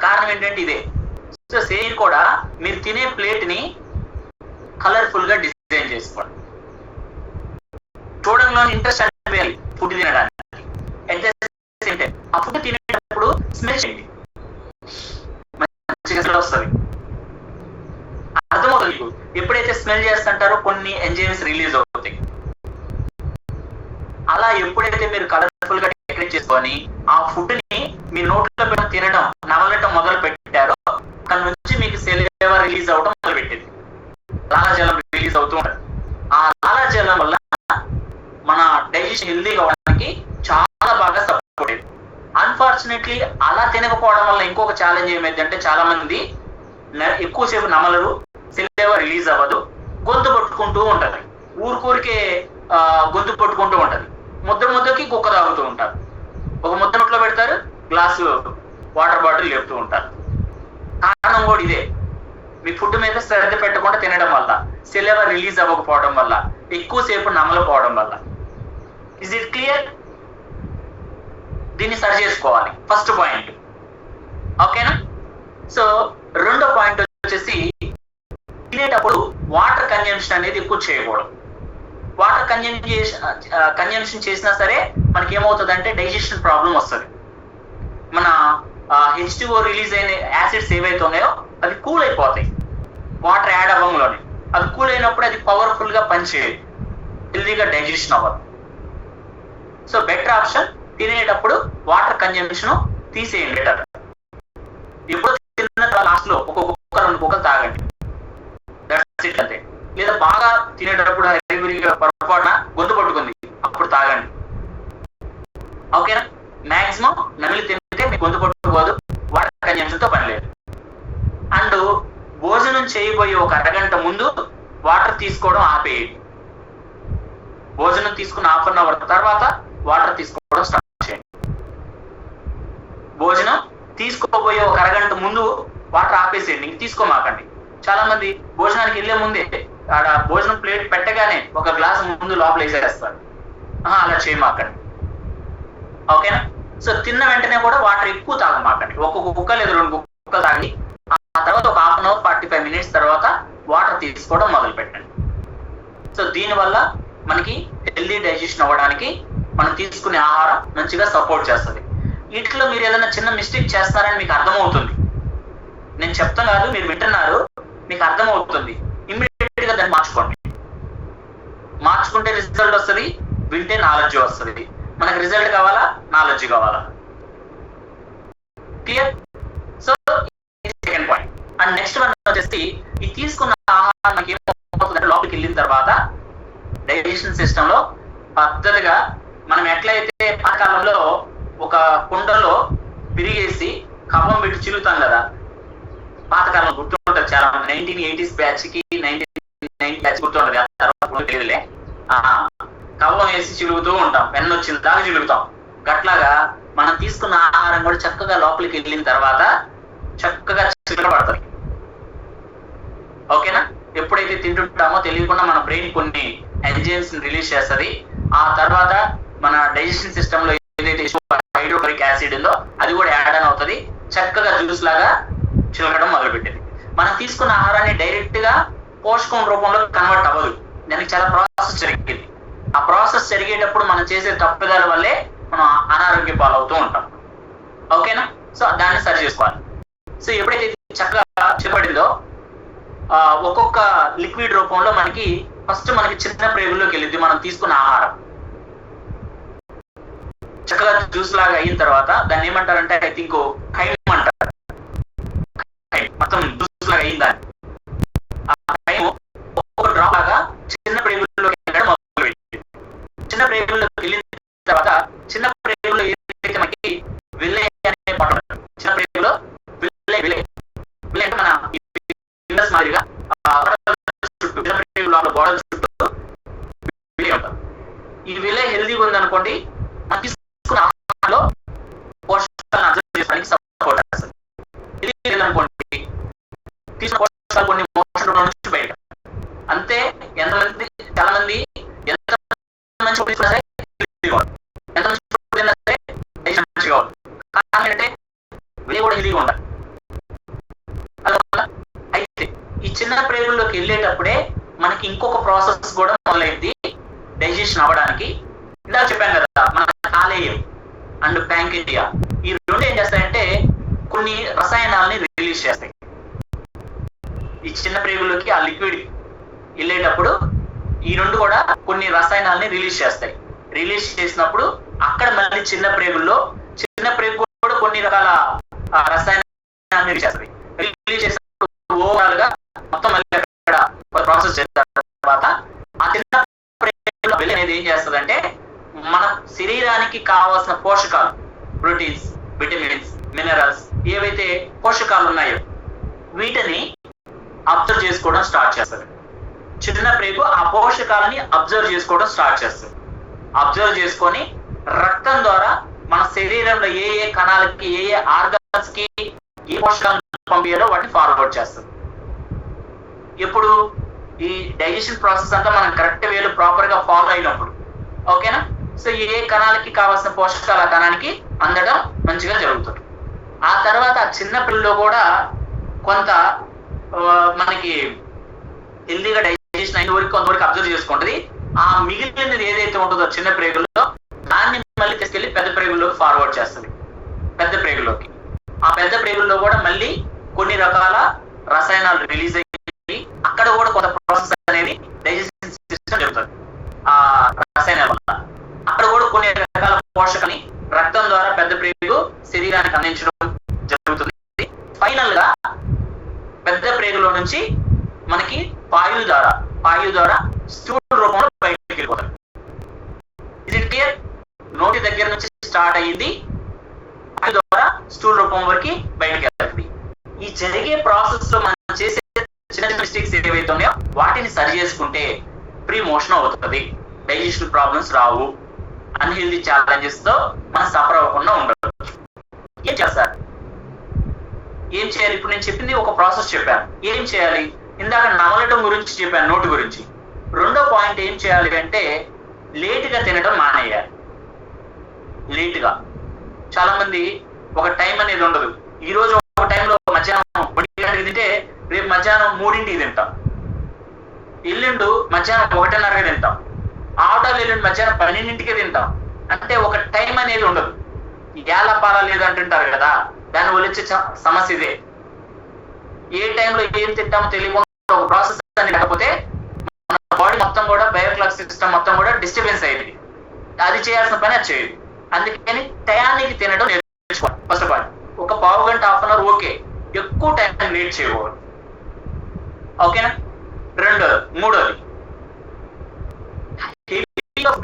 కారణం ఏంటంటే ఇదే. సో సేమ్ కూడా మీరు తినే ప్లేట్ ని కలర్ఫుల్ గా డిజైన్ చేసుకోండి. చూడంలో ఇంట్రెస్ట్ అనిపించాలి ఫుడ్ తినడానికి. ఆ ఫుడ్ తినేటప్పుడు స్మెల్ చేయండి, మంచిగా స్మెల్ వస్తుంది. అర్థమవుతుంది మీకు. ఎప్పుడైతే స్మెల్ చేస్తుంటారో కొన్ని ఎంజైమ్స్ రిలీజ్ అవుతాయి. అలా ఎప్పుడైతే మీరు కలర్ఫుల్ గా డెకరేట్ చేసుకొని ఆ ఫుడ్ ని మీ నోట్లో పెట్టి తినడం, నమలటం మొదలు పెట్టారో అక్కడ నుంచి మీకు సెలైవా రిలీజ్ అవడం మొదలు పెట్టింది. లాలాజలం రిలీజ్ అవుతూ ఉంటుంది. ఆ లాలాజలం వల్ల మన డైజెషన్ హెల్దీగా అవడానికి చాలా బాగా సపోర్ట్ అయింది. అన్ఫార్చునేట్లీ అలా తినకపోవడం వల్ల ఇంకొక ఛాలెంజ్ ఏమైందంటే చాలా మంది ఎక్కువసేపు నమలరు, సెలైవా రిలీజ్ అవ్వదు, గొంతు పట్టుకుంటూ ఉంటది. ఊరికే గొంతు పట్టుకుంటూ ఉంటది. ముద్దకి కుక్క తాగుతూ ఉంటారు. ఒక ముద్ద నోట్లో పెడతారు, గ్లాసు వాటర్ బాటిల్ లేపుతూ ఉంటారు. కారణం కూడా ఇదే. మీ ఫుడ్ మీద శ్రద్ధ పెట్టకుండా తినడం వల్ల, సెలైవా రిలీజ్ అవ్వకపోవడం వల్ల, ఎక్కువసేపు నమలపోవడం వల్ల. Is it clear? దీన్ని సరి చేసుకోవాలి, ఫస్ట్ పాయింట్. ఓకేనా? సో రెండో పాయింట్ వచ్చేసి తినేటప్పుడు వాటర్ కన్జంప్షన్ అనేది ఎక్కువ చేయకూడదు. వాటర్ కన్జంప్షన్ చేసినా సరే మనకి ఏమవుతుందంటే డైజెషన్ ప్రాబ్లం వస్తుంది. మన H2O రిలీజ్ అయిన యాసిడ్స్ ఏవైతే ఉన్నాయో అవి కూల్ అయిపోతాయి వాటర్ యాడ్ అవ్వడంలోనే. అది కూల్ అయినప్పుడు అది పవర్ఫుల్ గా పనిచేయదు, హెల్దీగా డైజెషన్ అవ్వదు. సో బెటర్ ఆప్షన్ తినేటప్పుడు వాటర్ కన్జంప్షన్ తీసేయండి. బెటర్. ఎప్పుడు తిన్న లాస్ట్ లో ఒక కుక్క 2 కుక్కలు తాగండి, అంతే. లేదా బాగా తినేటప్పుడు హరిబరిగా పొరపాటున గొంతు పట్టుకుంది, అప్పుడు తాగండి. ఓకేనా? మాక్సిమం నమిలి తింటే మీకు గొంతు పట్టుకోదు, వాటర్ కన్జంప్షన్ తో పని లేదు. అండ్ భోజనం చేయబోయే ఒక అరగంట ముందు వాటర్ తీసుకోవడం ఆపేయండి. భోజనం తీసుకున్న 1/2 అవర్ తర్వాత వాటర్ తీసుకోవడం స్టార్ట్ చేయండి. భోజనం తీసుకోబోయే ఒక అరగంట ముందు వాటర్ ఆపేసేయండి, ఇంక తీసుకోమాకండి. చాలా మంది భోజనానికి వెళ్లే ముందే ఆడ భోజనం ప్లేట్ పెట్టగానే ఒక గ్లాస్ ముందు లోపల వేసేస్తారు. అలా చేయమాకండి. ఓకేనా? సో తిన్న వెంటనే కూడా వాటర్ ఎక్కువ తాగమాకండి. ఒక్కొక్క కుక్క లేదా 2 కుక్కలు తాగి ఆ తర్వాత ఒక 1/2 అవర్ 45 మినిట్స్ తర్వాత వాటర్ తీసుకోవడం మొదలు పెట్టండి. సో దీనివల్ల మనకి హెల్దీ డైజెషన్ అవ్వడానికి మనం తీసుకునే ఆహారం మంచిగా సపోర్ట్ చేస్తుంది. వీటిలో మీరు ఏదైనా చిన్న మిస్టేక్ చేస్తారని మీకు అర్థమవుతుంది. నేను చెప్తాను కాదు, మీరు వింటున్నారు, మీకు అర్థమవుతుంది. ఇమ్మీడియట్ గా దాన్ని మార్చుకోండి. మార్చుకుంటే రిజల్ట్ వస్తుంది, వింటే నాలెడ్జ్ వస్తుంది. మనకు రిజల్ట్ కావాలా, నాలెడ్జ్ కావాలా? Clear? So second point. And next one వచ్చేసి ఈ తీసుకున్న ఆహారం మనకి ఏమవుతుందంటే లోపలికి వెళ్ళిన తర్వాత డైజెషన్ సిస్టమ్ లో పద్ధతిగా మనం ఎట్లయితే పాతకాలంలో ఒక కుండలో పిరిగేసి కవ్వం పెట్టి చిలుగుతాం కదా, పాతకాలంలో గుర్తుంటుంది చాలా 1980s బ్యాచ్ కి 1990 బ్యాచ్ గుర్తుంటది. ఆ తర్వాత తెలియదులే. కవ్వం వేసి చిలుగుతూ ఉంటాం, పెన్ను వచ్చిన దాకా చిలుగుతాం. గట్లాగా మనం తీసుకున్న ఆహారం కూడా చక్కగా లోపలికి వెళ్ళిన తర్వాత చక్కగా చిలకబడుతుంది. ఓకేనా? ఎప్పుడైతే తింటుంటామో తెలియకుండా మన బ్రెయిన్ కొన్ని ఎంజైమ్స్ రిలీజ్ చేస్తుంది. ఆ తర్వాత మన డైజెషన్ సిస్టమ్ లో ఏదైతే హైడ్రోక్లోరిక్ యాసిడ్ ఉందో అది కూడా యాడ్ ఆన్ అవుతుంది. చక్కగా జ్యూస్ లాగా చిలకడం మొదలుపెట్టింది. మనం తీసుకున్న ఆహారాన్ని డైరెక్ట్ గా పోషకం రూపంలో కన్వర్ట్ అవ్వదు, దానికి చాలా ప్రాసెస్ జరిగింది. ఆ ప్రాసెస్ జరిగేటప్పుడు మనం చేసే తప్పిదాల వల్లే మనం అనారోగ్య పాలవుతూ ఉంటాం. ఓకేనా? సో దాన్ని సరి చేసుకోవాలి. సో ఎప్పుడైతే చక్కగా చిలబడిందో ఒక్కొక్క లిక్విడ్ రూపంలో మనకి ఫస్ట్ మనకి చిన్న ప్రేగుల్లోకి వెళ్ళింది మనం తీసుకున్న ఆహారం. చక్కగా జ్యూస్ లాగా అయిన తర్వాత దాన్ని ఏమంటారంటే ఐ థింక్ ఖైమ్ అంటారు. మొత్తం జ్యూస్ లాగా అయిందా ఆ ఖైమ్ ఒక్కొక్క డ్రాప్ లాగా చిన్న ప్రేగుల్లోకి వెళ్ళడం మొదలుపెట్టింది. చిన్న ప్రేగుల్లోకి వెళ్ళిన తర్వాత చిన్న ప్రేగుల్లో ఏదైతే మనకి విల్లే అనే పాట ఉంటుంది. చిన్న ప్రేగులో విల్లే విల్లే విల్లే అంటే మన ఇండస్ మాదిరిగా చుట్టూ చిన్న ప్రేగుల గోడల చుట్టూ విల్లే ఉంటుంది. ఈ విల్లే హెల్దీగా ఉందనుకోండి, మనం తీసుకున్న ఆహారంలో పోషకాలను అబ్జర్వ్ చేసుకోవడానికి సపోర్ట్ చేస్తుంది. ఇది లేదనుకోండి, తీసుకున్న పోషకాలు కొన్ని మోషన్ నుంచి బయట. అంతే. ఎంతమంది చాలా మంది ఎంత మంచి ఫుడ్ తీసుకున్నా సరే ఎంత మంచి ఫుడ్ తిన్నా సరే మంచిగా ఉంటుంది. కారణం ఏంటంటే విలే కూడా హెల్దీగా ఉండాలి. చిన్న ప్రేగుల్లోకి వెళ్ళేటప్పుడే మనకి ఇంకొక ప్రాసెస్ కూడా మొదలైంది డైజెషన్ అవ్వడానికి. ఇందాక చెప్పాను కదా, మన కాలేయం అండ్ ప్యాంక్రియా ఈ రెండు ఏం చేస్తాయంటే కొన్ని రసాయనాలని రిలీజ్ చేస్తాయి. ఈ చిన్న ప్రేగుల్లోకి ఆ లిక్విడ్ వెళ్ళేటప్పుడు ఈ రెండు కూడా కొన్ని రసాయనాలని రిలీజ్ చేస్తాయి. రిలీజ్ చేసినప్పుడు అక్కడ మళ్ళీ చిన్న ప్రేగు కూడా కొన్ని రకాల రసాయనాన్ని రిలీజ్ చేస్తాయి. రిలీజ్ చేసినప్పుడు ఓవరాల్ గా మొత్తం మళ్ళీ అక్కడ ప్రాసెస్ చేసిన తర్వాత ఆ చిన్న ప్రేగుల వెళ్ళి అనేది ఏం చేస్తుందంటే మన శరీరానికి కావాల్సిన పోషకాలు, ప్రోటీన్స్, విటమిన్స్, మినరల్స్ ఏవైతే పోషకాలు ఉన్నాయో వీటిని అబ్జర్వ్ చేసుకోవడం స్టార్ట్ చేస్తుంది. చిన్న ప్రేగు ఆ పోషకాలని అబ్జర్వ్ చేసుకోవడం స్టార్ట్ చేస్తుంది. అబ్జర్వ్ చేసుకొని రక్తం ద్వారా మన శరీరంలో ఏ ఏ కణాలకి, ఏ ఏ ఆర్గన్స్ కి ఏ పోషకాలను పంపించాలో వాటిని ఫార్వర్డ్ చేస్తుంది. ఇప్పుడు ఈ డైజెషన్ ప్రాసెస్ అంతా మనం కరెక్ట్ వేలో ప్రాపర్ గా ఫాలో అయినప్పుడు, ఓకేనా? సో ఏ కణాలకి కావాల్సిన పోషకాలు ఆ కణానికి అందడం మంచిగా జరుగుతుంది. ఆ తర్వాత ఆ చిన్న పిల్లల్లో కూడా కొంత మనకి హెల్దీగా డైజెషన్ అయిన వరకు కొంతవరకు అబ్జర్వ్ చేసుకుంటుంది. ఆ మిగిలినది ఏదైతే ఉంటుందో చిన్న ప్రేగుల్లో దాన్ని మళ్ళీ తీసుకెళ్లి పెద్ద ప్రేగుల్లోకి ఫార్వర్డ్ చేస్తుంది. పెద్ద ప్రేగుల్లోకి ఆ పెద్ద ప్రేగుల్లో కూడా మళ్ళీ కొన్ని రకాల రసాయనాలు రిలీజ్ అయ్యి అక్కడ కూడా కొంత ప్రాసెస్ అనేది డైజెషన్ సిస్టమ్ జరుగుతుంది. ఆ రసాయనాల వల్ల అక్కడ కూడా కొన్ని రకాల పోషకాలని రక్తం ద్వారా పెద్ద ప్రేగు శరీరానికి అందించడం జరుగుతుంది. ఫైనల్ గా పెద్ద ప్రేగులో నుంచి మనకి పాయుల ద్వారా స్టూల్ రూపంలో బయటకు వెళ్ళిపోతారు. ఇది క్లియర్? నోటి దగ్గర నుంచి స్టార్ట్ అయ్యింది, పాయుల ద్వారా స్టూల్ రూపం వరకు బయటకు వెళ్తుంది. ఈ జరిగే ప్రాసెస్ లో మనం చేసే చిన్న చిన్న మిస్టేక్స్ ఏవైతే ఉన్నాయో వాటిని సరి చేసుకుంటే ఫ్రీ మోషన్ అవుతుంది, డైజెషన్ ప్రాబ్లమ్స్ రావు, అన్హెల్దీ ఛాలెంజెస్ తో మనం సఫర్ అవ్వకుండా ఉండదు. ఏం చేస్తారు? ఏం చేయాలి? ఇప్పుడు నేను చెప్పింది ఒక ప్రాసెస్ చెప్పాను. ఏం చేయాలి? ఇందాక నమలటం గురించి చెప్పాను, నోటు గురించి. రెండో పాయింట్ ఏం చేయాలి అంటే లేటుగా తినడం మానేయాలి. లేటుగా చాలా మంది ఒక టైం అనేది ఉండదు. ఈ రోజు ఒక టైంలో మధ్యాహ్నం 1 గంటకి తింటే రేపు మధ్యాహ్నం 3ంటికి తింటాం, ఎల్లుండు మధ్యాహ్నం 1:30కి తింటాం, ఆటోలు ఎల్లుండి మధ్యాహ్నం 12ంటికి తింటాం. అంటే ఒక టైం అనేది ఉండదు. ఏలపాల లేదు అంటుంటారు కదా, దాన్ని ఒలిచే సమస్య ఇదే. ఏ టైంలో ఏం తింటామో తెలియకుండా ఒక ప్రాసెస్ అనేది లేకపోతే మన బాడీ మొత్తం కూడా బయోక్లాక్ సిస్టమ్ మొత్తం కూడా డిస్టర్బెన్స్ అయ్యింది. అది చేయాల్సిన పని అది చేయదు. అందుకని టయానికి తినడం నేర్చుకోవాలి. ఫస్ట్ ఆఫ్ ఆల్ ఒక పావు గంట, హాఫ్ అన్ అవర్ ఓకే, ఎక్కువ టైం లేట్ చేయకూడదు, ఓకేనా? మూడోది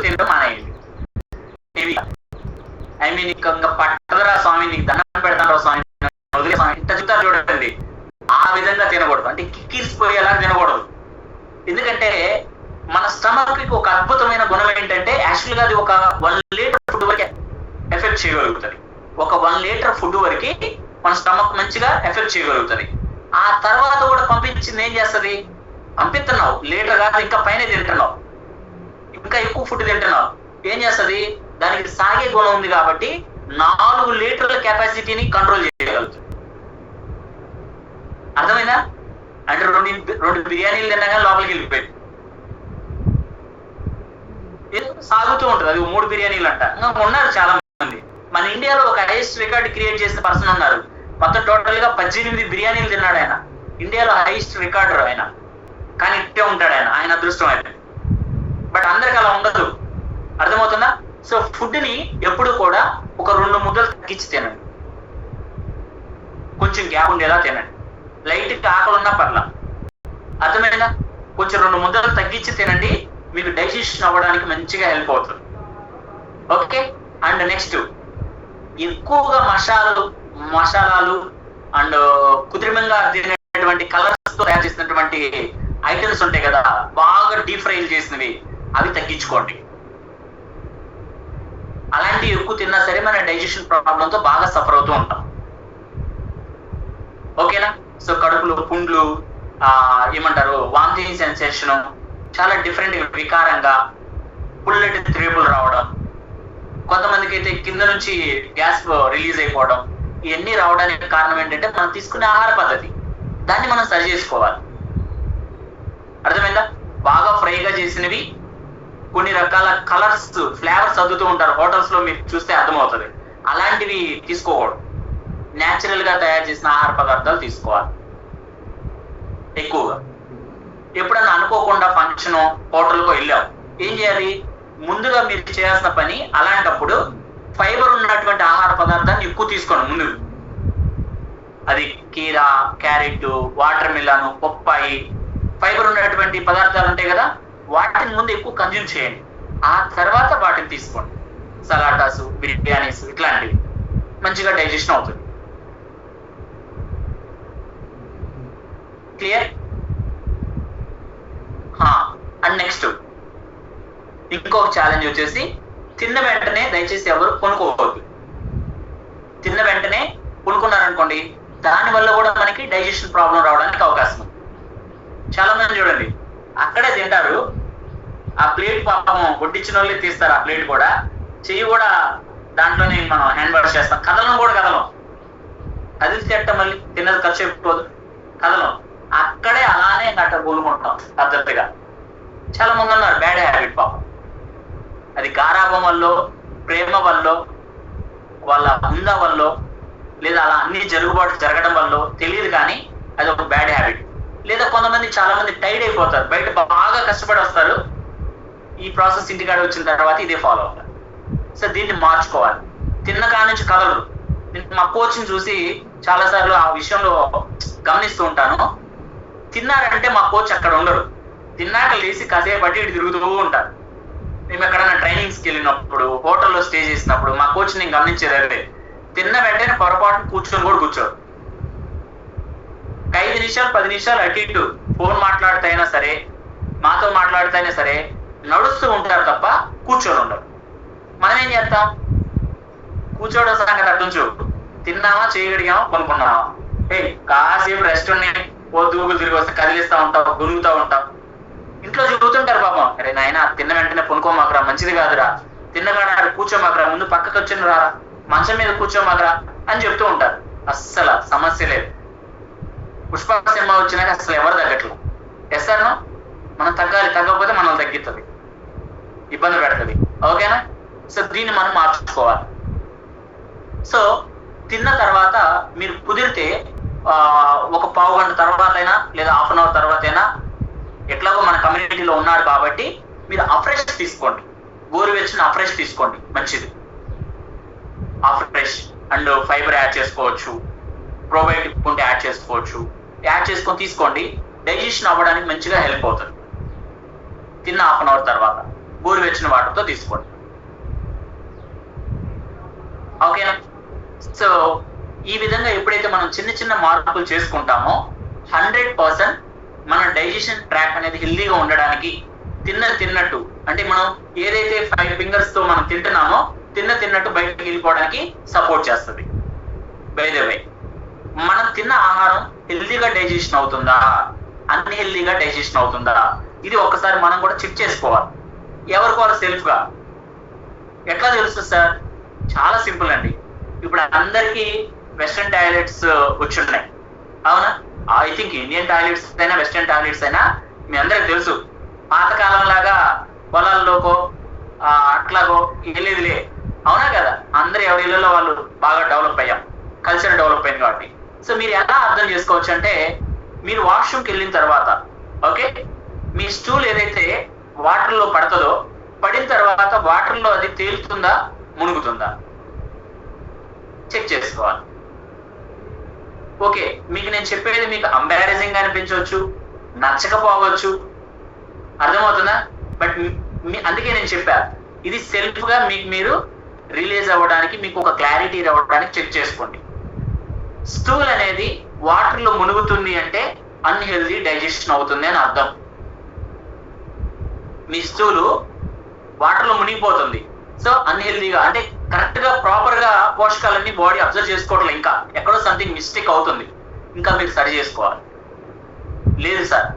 తినడం మానేయండి. ఐ మీన్ ఇంకా పట్టదరా స్వామి, నీకు దండం పెడతారా స్వామి, వదిలే స్వామి, ఇంత చెప్తారు చూడండి, ఆ విధంగా తినకూడదు. అంటే కిక్కిరిసిపోయేలా తినకూడదు. ఎందుకంటే మన స్టమక్ కి ఒక అద్భుతమైన గుణం ఏంటంటే యాక్చువల్ గా అది ఒక 1 లీటర్ ఫుడ్ వరకు ఎఫెక్ట్ చేయగలుగుతుంది. ఒక 1 లీటర్ ఫుడ్ వరకు మన స్టమక్ మంచిగా ఎఫెక్ట్ చేయగలుగుతుంది. ఆ తర్వాత కూడా పంపించింది ఏం చేస్తుంది? పంపిస్తున్నావు లీటర్ కాదు, ఇంకా పైన తింటున్నావు, ఇంకా ఎక్కువ ఫుడ్ తింటున్నావు, ఏం చేస్తుంది? దానికి సాగే గుణం ఉంది కాబట్టి 4 లీటర్ల కెపాసిటీని కంట్రోల్ చేయగలుగుతుంది. అర్థమైందా? అంటే రెండు బిర్యానీలు తిన్నాగా లోపలికి వెళ్ళిపోయింది, సాగుతూ ఉంటుంది. అది 3 బిర్యానీలు అంట. ఇంకా ఉన్నారు చాలా మంది. మన ఇండియాలో ఒక హైయెస్ట్ రికార్డ్ క్రియేట్ చేసిన పర్సన్ ఉన్నారు. మొత్తం టోటల్ గా 18 బిర్యానీలు తిన్నాడు ఆయన. ఇండియాలో హైయెస్ట్ రికార్డర్ ఆయన. కానీ ఇట్టే ఉంటాడు ఆయన అదృష్టం అయితే. బట్ అందరికి అలా ఉండదు, అర్థమవుతుందా? సో ఫుడ్ ని ఎప్పుడు కూడా ఒక 2 ముద్దలు తగ్గించి తినండి, కొంచెం గ్యాప్ ఉండేలా తినండి. లైట్ గా ఆకలి ఉన్నా పర్లా, అర్థమైందా? కొంచెం 2 ముద్దలు తగ్గించి తినండి, మీకు డైజెషన్ అవ్వడానికి మంచిగా హెల్ప్ అవుతుంది, ఓకే? అండ్ నెక్స్ట్, ఎక్కువగా మసాలాలు అండ్ కృత్రిమంగా తినేటువంటి కలర్స్ తో తయారు చేసినటువంటి ఐటమ్స్ ఉంటాయి కదా, బాగా డీప్ ఫ్రై చేసినవి, అవి తగ్గించుకోండి. అలాంటివి ఎక్కువ తిన్నా సరే మన డైజెషన్ ప్రాబ్లంతో బాగా సఫర్ అవుతూ ఉంటాం, ఓకేనా? సో కడుపులో పుండ్లు, ఏమంటారు, వామిటింగ్ సెన్సేషన్, చాలా డిఫరెంట్ వికారంగా పుల్లటి త్రేపులు రావడం, కొంతమందికి అయితే కింద నుంచి గ్యాస్ రిలీజ్ అయిపోవడం, ఇవన్నీ రావడానికి కారణం ఏంటంటే మనం తీసుకునే ఆహార పద్ధతి. దాన్ని మనం సరి చేసుకోవాలి. అర్థమైందా? బాగా ఫ్రైగా చేసినవి, కొన్ని రకాల కలర్స్ ఫ్లేవర్స్ అద్దుతూ ఉంటారు హోటల్స్ లో, మీరు చూస్తే అర్థమవుతుంది. అలాంటివి తీసుకోకూడదు. న్యాచురల్ గా తయారు చేసిన ఆహార పదార్థాలు తీసుకోవాలి ఎక్కువగా. ఎప్పుడన్నా అనుకోకుండా ఫంక్షన్ హోటల్కో వెళ్ళాం, ఏం చేయాలి? ముందుగా మీరు చేయాల్సిన పని అలాంటప్పుడు ఫైబర్ ఉన్నటువంటి ఆహార పదార్థాన్ని ఎక్కువ తీసుకోండి ముందు. అది కీరా, carrot, watermelon, papaya, fibre ఉన్నటువంటి పదార్థాలు ఉంటాయి కదా, వాటిని ముందు ఎక్కువ కన్జ్యూమ్ చేయండి. ఆ తర్వాత వాటిని తీసుకోండి. సలాటాస్, బిర్యానీస్ ఇట్లాంటివి మంచిగా డైజెషన్ అవుతుంది. క్లియర్? అండ్ నెక్స్ట్ ఇంకొక ఛాలెంజ్ వచ్చేసి, తిన్న వెంటనే దయచేసి ఎవరు కొనుక్కోవద్దు. తిన్న వెంటనే కొనుక్కున్నారనుకోండి, దానివల్ల కూడా మనకి డైజెషన్ ప్రాబ్లం రావడానికి అవకాశం ఉంది. చాలా మంది చూడండి, అక్కడే తింటారు, ఆ ప్లేట్ పాపం వడ్డించిన వాళ్ళే తీస్తారు, ఆ ప్లేట్ కూడా చెయ్యి కూడా దాంట్లోనే మనం హ్యాండ్ వాష్ చేస్తాం, కదలం కూడా కదలం, అది తిట్టం, మళ్ళీ తిన్నది ఖర్చు అయిపోదు, కదలం, అక్కడే అలానే గట్ట కొనుక్కుంటాం పద్ధతిగా. చాలా మంది ఉన్నారు బ్యాడ్ హ్యాబిట్ పాపం. అది గారాభం వల్ల, ప్రేమ వల్ల, వాళ్ళ హుందా వల్ల, లేదా అలా అన్ని జరగడం వల్ల తెలియదు, కానీ అది ఒక బ్యాడ్ హ్యాబిట్. లేదా కొంతమంది, చాలా మంది టైర్డ్ అయిపోతారు, బయట బాగా కష్టపడి వస్తారు, ఈ ప్రాసెస్ ఇంటికాడ వచ్చిన తర్వాత ఇదే ఫాలో అవుతారు. సో దీన్ని మార్చుకోవాలి. తిన్న కాడ నుంచి కదలరు. నేను మా కోచ్ని చూసి చాలాసార్లు ఆ విషయంలో గమనిస్తూ ఉంటాను. తిన్నారంటే మా కోచ్ అక్కడ ఉండరు, తిన్నాక లేచి కాసేపు అటు ఇటు తిరుగుతూ ఉంటారు. మేము ఎక్కడైనా ట్రైనింగ్స్కి వెళ్ళినప్పుడు, హోటల్లో స్టే చేసినప్పుడు మా కోచ్ నేను గమనించేది అదే, తిన్న వెంటనే పొరపాటును కూర్చొని కూడా కూర్చోరు. 5 నిమిషాలు 10 నిమిషాలు అటు ఇటు ఫోన్ మాట్లాడితేనా సరే, మాతో మాట్లాడితేనే సరే నడుస్తూ ఉంటారు తప్ప కూర్చొని ఉండరు. మనం ఏం చేస్తాం? కూర్చోవడం సంగతి అర్థం చూ, తిన్నామా, చేయగలిగామా, కొనుక్కున్నామా, కాసేపు రెస్ట్ ఉన్నాయి, దూగులు తిరిగి వస్తే కదిలిస్తూ ఉంటావు, గురుగుతూ ఉంటావు. ఇంట్లో చూస్తుంటారు పాపం, అరే నాయన తిన్న వెంటనే కొనుక్కోమాకరా, మంచిది కాదురా, తిన్నగాడ కూర్చోమాకరా, ముందు పక్కకు వచ్చిన రారా, మంచం మీద కూర్చోమాకరా అని చెప్తూ ఉంటారు. అస్సలు సమస్య లేదు. పుష్ప సినిమా వచ్చినాక అసలు ఎవరు తగ్గట్లేదు. ఎస్ఆర్నో? మనం తగ్గాలి, తగ్గకపోతే మనల్ని తగ్గిస్తుంది, ఇబ్బంది పెడుతుంది. ఓకేనా? సో దీన్ని మనం మార్చుకోవాలి. సో తిన్న తర్వాత మీరు కుదిరితే ఒక పావు గంట తర్వాత అయినా, లేదా హాఫ్ అన్ అవర్ తర్వాత అయినా, ఎట్లాగో మన కమ్యూనిటీలో ఉన్నారు కాబట్టి మీరు అఫ్రెష్ తీసుకోండి, గోరువెచ్చని అఫ్రెష్ తీసుకోండి, మంచిది. అఫ్రెష్ అండ్ ఫైబర్ యాడ్ చేసుకోవచ్చు, ప్రోబయోటిక్ ఉంటే యాడ్ చేసుకోవచ్చు, యాడ్ చేసుకొని తీసుకోండి. డైజెషన్ అవ్వడానికి మంచిగా హెల్ప్ అవుతుంది. తిన్న హాఫ్ అన్ అవర్ తర్వాత గోరువెచ్చని వాటర్తో తీసుకోండి. ఓకేనా? సో ఈ విధంగా ఎప్పుడైతే మనం చిన్న చిన్న మార్పులు చేసుకుంటామో 100% మన డైజెషన్ ట్రాక్ అనేది హెల్దీగా ఉండడానికి, తిన్నట్టు అంటే మనం ఏదైతే 5 ఫింగర్స్ తో మనం తింటున్నామో తిన్నట్టు బయటకు వెళ్ళిపోవడానికి సపోర్ట్ చేస్తుంది. బై ద వే, మనం తిన్న ఆహారం హెల్దీగా డైజెషన్ అవుతుందా, అన్హెల్దీగా డైజెషన్ అవుతుందా, ఇది ఒక్కసారి మనం కూడా చెక్ చేసుకోవాలి. ఎవరికి వాళ్ళు సెల్ఫ్ గా. ఎట్లా తెలుస్తుంది సార్? చాలా సింపుల్ అండి. ఇప్పుడు అందరికీ వెస్ట్రన్ టాయిలెట్స్ వచ్చున్నాయి, అవునా? ఐ థింక్ ఇండియన్ టాయిలెట్స్ అయినా వెస్ట్రన్ టాయిలెట్స్ అయినా మీ అందరికి తెలుసు. పాతకాలం లాగా పొలాల్లోకో అట్లాగో వెళ్ళేదిలే, అవునా కదా? అందరు ఎవరి ఇళ్లలో వాళ్ళు బాగా డెవలప్ అయ్యాం, కల్చర్ డెవలప్ అయింది కాబట్టి. సో మీరు ఎలా అర్థం చేసుకోవచ్చు అంటే, మీరు వాష్రూమ్కి వెళ్ళిన తర్వాత, ఓకే, మీ స్టూల్ ఏదైతే వాటర్లో పడుతుందో, పడిన తర్వాత వాటర్లో అది తేలుతుందా, మునుగుతుందా చెక్ చేసుకోవాలి. ఓకే, మీకు నేను చెప్పేది మీకు అంబారసింగ్ అనిపించవచ్చు, నచ్చకపోవచ్చు, అర్థమవుతుందా? బట్ అందుకే నేను చెప్పా, ఇది సెల్ఫ్ గా మీకు మీరు రిలీజ్ అవ్వడానికి, మీకు ఒక క్లారిటీ రావడానికి చెక్ చేసుకోండి. స్టూల్ అనేది వాటర్ లో మునుగుతుంది అంటే అన్హెల్దీ డైజెషన్ అవుతుంది అని అర్థం. మీ స్టూలు వాటర్ లో మునిగిపోతుంది, సో అన్హెల్దీగా అంటే కరెక్ట్ గా ప్రాపర్ గా పోషకాలన్నీ బాడీ అబ్జర్వ్ చేసుకోవట్లేదు, ఇంకా ఎక్కడో సంథింగ్ మిస్టేక్ అవుతుంది, ఇంకా మీరు సరి చేసుకోవాలి. లేదు సార్,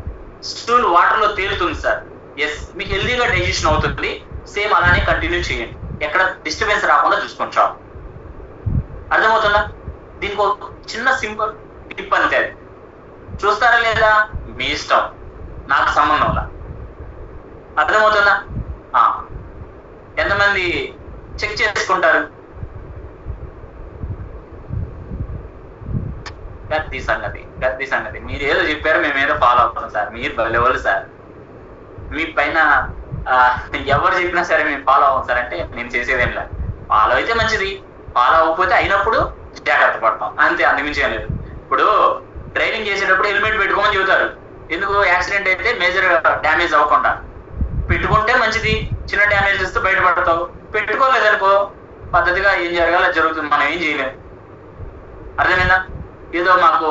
స్టూల్ వాటర్ లో తేలుతుంది సార్, ఎస్, మీకు హెల్దీగా డైజెషన్ అవుతుంది, సేమ్ అలానే కంటిన్యూ చేయండి, ఎక్కడ డిస్టర్బెన్స్ రాకుండా చూసుకోండి చాలు. అర్థమవుతుందా? దీనికి ఒక చిన్న సింపుల్ టిప్ అంతే, చూస్తారా లేదా మీ ఇష్టం. నాకు సంబంధంలా. అర్థమవుతుందా? ఎంతమంది చెక్ చేసుకుంటారు? గద్ది సంగతి మీరు ఏదో చెప్పారు, మేము ఏదో ఫాలో అవుతాం సార్. మీరు భలేవాళ్ళు సార్. మీ పైన ఎవరు చెప్పినా సరే మేము ఫాలో అవ్వం సార్ అంటే నేను చేసేదేం లేదు. ఫాలో అయితే మంచిది, ఫాలో అవ్వకపోతే అయినప్పుడు జాగ్రత్త పడతాం అంతే, అంతమించి ఏం లేదు. ఇప్పుడు డ్రైవింగ్ చేసేటప్పుడు హెల్మెట్ పెట్టుకోమని చెబుతారు. ఎందుకు? యాక్సిడెంట్ అయితే మేజర్ డ్యామేజ్ అవ్వకుండా. పెట్టుకుంటే మంచిది, చిన్న డ్యామేజ్ వస్తే బయటపడతావు. పెట్టుకోలేదనుకో పద్ధతిగా ఏం జరగాలో జరుగుతుంది, మనం ఏం చేయలేము. అర్థమైందా? ఏదో మాకు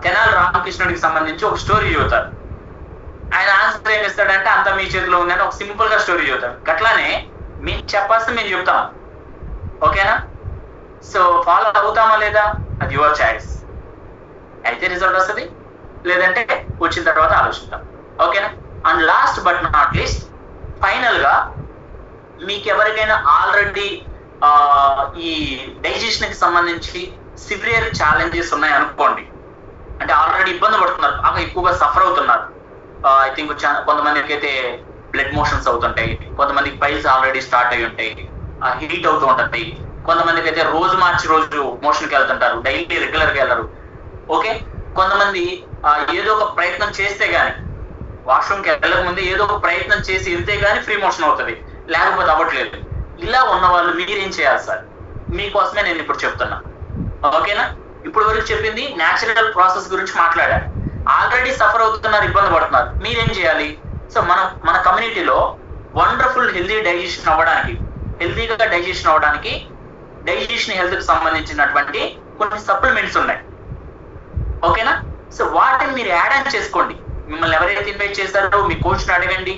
తెనాలి రామకృష్ణుడికి సంబంధించి ఒక స్టోరీ చెబుతారు. ఆయన ఆన్సర్ ఏమి ఇస్తాడంటే అంత మీ చేతిలో ఉందని ఒక సింపుల్ గా స్టోరీ చెబుతాడు. అట్లానే మేము చెప్పాల్సింది మేము చెప్తాం. ఓకేనా? సో ఫాలో అవుతామా లేదా అది యువర్ చాయిస్. అయితే రిజల్ట్ వస్తుంది, లేదంటే వచ్చిన తర్వాత ఆలోచిద్దాం. ఓకేనా? And last but not least, final గా మీకు ఎవరికైనా ఆల్రెడీ ఈ డైజెషన్ కి సంబంధించి సివియర్ ఛాలెంజెస్ ఉన్నాయి అనుకోండి, అంటే ఆల్రెడీ ఇబ్బంది పడుతున్నారు, బాగా ఎక్కువగా సఫర్ అవుతున్నారు. ఐ థింక్ కొంతమందికి అయితే బ్లడ్ మోషన్స్ అవుతుంటాయి, కొంతమందికి పైల్స్ ఆల్రెడీ స్టార్ట్ అయి ఉంటాయి, హీట్ అవుతూ ఉంటాయి, కొంతమందికి అయితే రోజు మార్చి రోజు మోషన్కి వెళ్తుంటారు, డైలీ రెగ్యులర్ గా వెళ్ళరు. ఓకే, కొంతమంది ఏదో ఒక ప్రయత్నం చేస్తే గానీ, వాష్రూమ్కి వెళ్ళక ముందే ఏదో ఒక ప్రయత్నం చేసి వెళ్తే గానీ ఫ్రీ మోషన్ అవుతుంది, లేకపోతే అవ్వట్లేదు. ఇలా ఉన్న వాళ్ళు మీరేం చేయాలి సార్? మీకోసమే నేను ఇప్పుడు చెప్తున్నా. ఓకేనా? ఇప్పుడు వరకు చెప్పింది న్యాచురల్ ప్రాసెస్ గురించి మాట్లాడారు. ఆల్రెడీ సఫర్ అవుతున్నారు, ఇబ్బంది పడుతున్నారు, మీరేం చేయాలి? సో మన కమ్యూనిటీలో వండర్ఫుల్ హెల్తీగా డైజెషన్ అవ్వడానికి డైజెషన్ హెల్త్ కి సంబంధించినటువంటి కొన్ని సప్లిమెంట్స్ ఉన్నాయి. ఓకేనా? సో వాటిని మీరు యాడ్ ఆన్ చేసుకోండి. మిమ్మల్ని ఎవరైతే ఇన్వైట్ చేస్తారో మీ కోచ్ని అడగండి,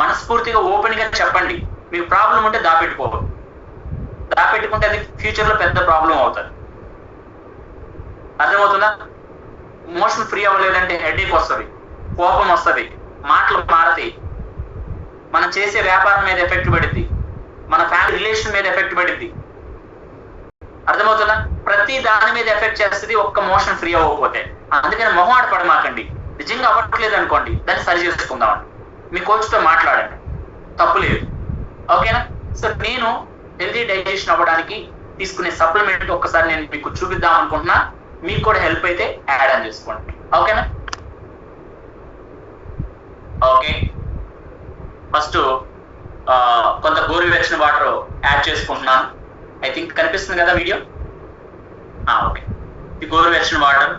మనస్ఫూర్తిగా ఓపెన్ గా చెప్పండి. మీకు ప్రాబ్లం ఉంటే దాపెట్టుకుంటే అది ఫ్యూచర్ లో పెద్ద ప్రాబ్లం అవుతుంది. అర్థమవుతుందా? మోషన్ ఫ్రీ అవ్వలేదంటే హెడేక్ వస్తుంది, కోపం వస్తుంది, మాటలు మారతాయి, మనం చేసే వ్యాపారం మీద ఎఫెక్ట్ పడుద్ది, మన ఫ్యామిలీ రిలేషన్ మీద ఎఫెక్ట్ పడుద్ది. అర్థమవుతుందా? ప్రతి దాని మీద ఎఫెక్ట్ చేస్తుంది ఒక్క మోషన్ ఫ్రీ అవ్వకపోతే. అందుకని మొహమాట పడమాకండి. నిజంగా అవ్వట్లేదు అనుకోండి, దాన్ని సరి చేసుకుందామండి, మీ కోచ్తో మాట్లాడండి, తప్పులేదు. ఓకేనా? సో నేను హెల్తీ డైజెషన్ అవ్వడానికి తీసుకునే సప్లిమెంట్ ఒక్కసారి నేను మీకు చూపిద్దాం అనుకుంటున్నా. మీకు కూడా హెల్ప్ అయితే యాడ్ ఆన్ చేసుకోండి. ఓకేనా? ఓకే, ఫస్ట్ కొంత గోరువెచ్చని వాటర్ యాడ్ చేసుకుంటున్నాను. ఐ థింక్ కనిపిస్తుంది కదా వీడియో? ఓకే, ఇది గోరువెచ్చని వాటర్.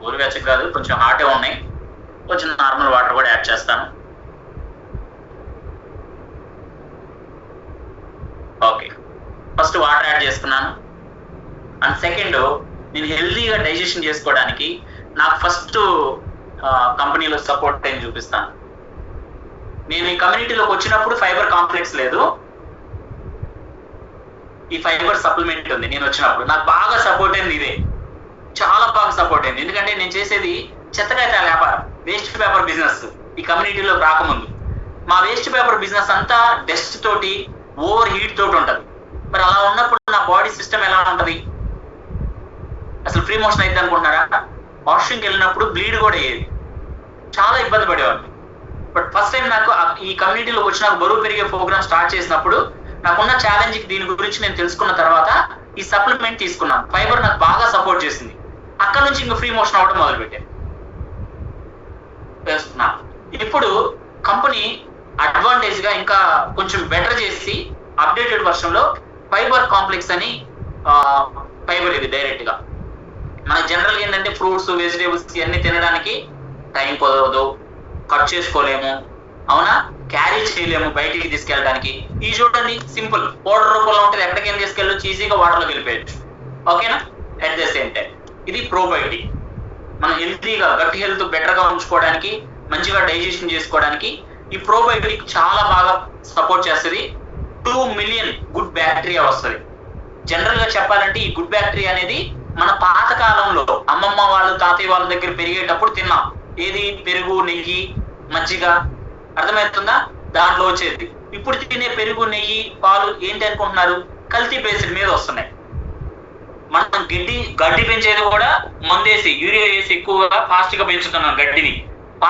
గోరువెచ్చని కాదు, కొంచెం హాటే ఉన్నాయి. కొంచెం నార్మల్ వాటర్ కూడా యాడ్ చేస్తాను. ఓకే, ఫస్ట్ వాటర్ యాడ్ చేస్తున్నాను. అండ్ సెకండ్, నేను హెల్తీగా డైజెషన్ చేసుకోవడానికి నాకు ఫస్ట్ కంపెనీలో సపోర్ట్ టైం చూపిస్తాను. నేను ఈ కమ్యూనిటీలోకి వచ్చినప్పుడు ఫైబర్ కాంప్లెక్స్ లేదు, ఈ ఫైబర్ సప్లిమెంట్ ఉంది. నేను వచ్చినప్పుడు నాకు బాగా సపోర్ట్ అయింది ఇదే, చాలా బాగా సపోర్ట్ అయింది. ఎందుకంటే నేను చేసేది చెత్తకాయల వ్యాపారం, వేస్ట్ పేపర్ బిజినెస్. ఈ కమ్యూనిటీలో రాకముందు మా వేస్ట్ పేపర్ బిజినెస్ అంతా డస్ట్ తోటి, ఓవర్ హీట్ తోటి ఉంటుంది. మరి అలా ఉన్నప్పుడు నా బాడీ సిస్టమ్ ఎలా ఉంటది? అసలు ఫ్రీ మోషన్ అయితే అనుకుంటున్నారా? వాష్రూమ్కి వెళ్ళినప్పుడు బ్లీడ్ కూడా అయ్యేది, చాలా ఇబ్బంది పడేవాడిని. బట్ ఫస్ట్ టైం నాకు ఈ కమ్యూనిటీలో వచ్చి నాకు బరువు పెరిగే ప్రోగ్రామ్ స్టార్ట్ చేసినప్పుడు నాకున్న ఛాలెంజ్ దీని గురించి నేను తెలుసుకున్న తర్వాత ఈ సప్లిమెంట్ తీసుకున్నాను. ఫైబర్ నాకు బాగా సపోర్ట్ చేసింది. అక్కడ నుంచి ఇంకా ఫ్రీ మోషన్ అవ్వడం మొదలు పెట్టాను. ఇప్పుడు కంపెనీ అడ్వాంటేజ్ గా ఇంకా కొంచెం బెటర్ చేసి అప్డేటెడ్ వర్షన్ లో ఫైబర్ కాంప్లెక్స్ అని ఫైబర్ ఇది డైరెక్ట్ గా మనకి జనరల్ గా ఏంటంటే ఫ్రూట్స్ వెజిటేబుల్స్ ఇవన్నీ తినడానికి టైం కుదరదు, కట్ చేసుకోలేము, అవునా, క్యారీ చేయలేము బయటికి తీసుకెళ్ళడానికి. ఈ చూడండి సింపుల్, పౌడర్ రూపంలో ఉంటుంది, ఎక్కడికైనా తీసుకెళ్ళచ్చు, ఈజీగా వాటర్లోకి వెళ్ళిపోయచ్చు. ఓకేనా? అట్ ద సేమ్ టైం ఇది ప్రోబయోటిక్. మనం హెల్తీగా గట్ హెల్త్ బెటర్ గా ఉంచుకోవడానికి, మంచిగా డైజెషన్ చేసుకోవడానికి ఈ ప్రోబయోటిక్ చాలా బాగా సపోర్ట్ చేస్తుంది. 2 మిలియన్ గుడ్ బ్యాక్టీరియా వస్తుంది. జనరల్ గా చెప్పాలంటే ఈ గుడ్ బ్యాక్టీరియా అనేది మన పాత కాలంలో అమ్మమ్మ వాళ్ళు, తాతయ్య వాళ్ళ దగ్గర పెరిగేటప్పుడు తిన్నాం. ఏది? పెరుగు, నెయ్యి, మజ్జిగ. అర్థమవుతుందా? దాంట్లో వచ్చేది. ఇప్పుడు తినే పెరుగు, నెయ్యి, పాలు ఏంటి అనుకుంటున్నారు? కల్తీ బేస్డ్ మీద వస్తున్నాయి. మనం గడ్డి పెంచేది కూడా మందేసి యూరియా వేసి ఎక్కువగా ఫాస్ట్ గా పెంచుతున్నాం గడ్డిని.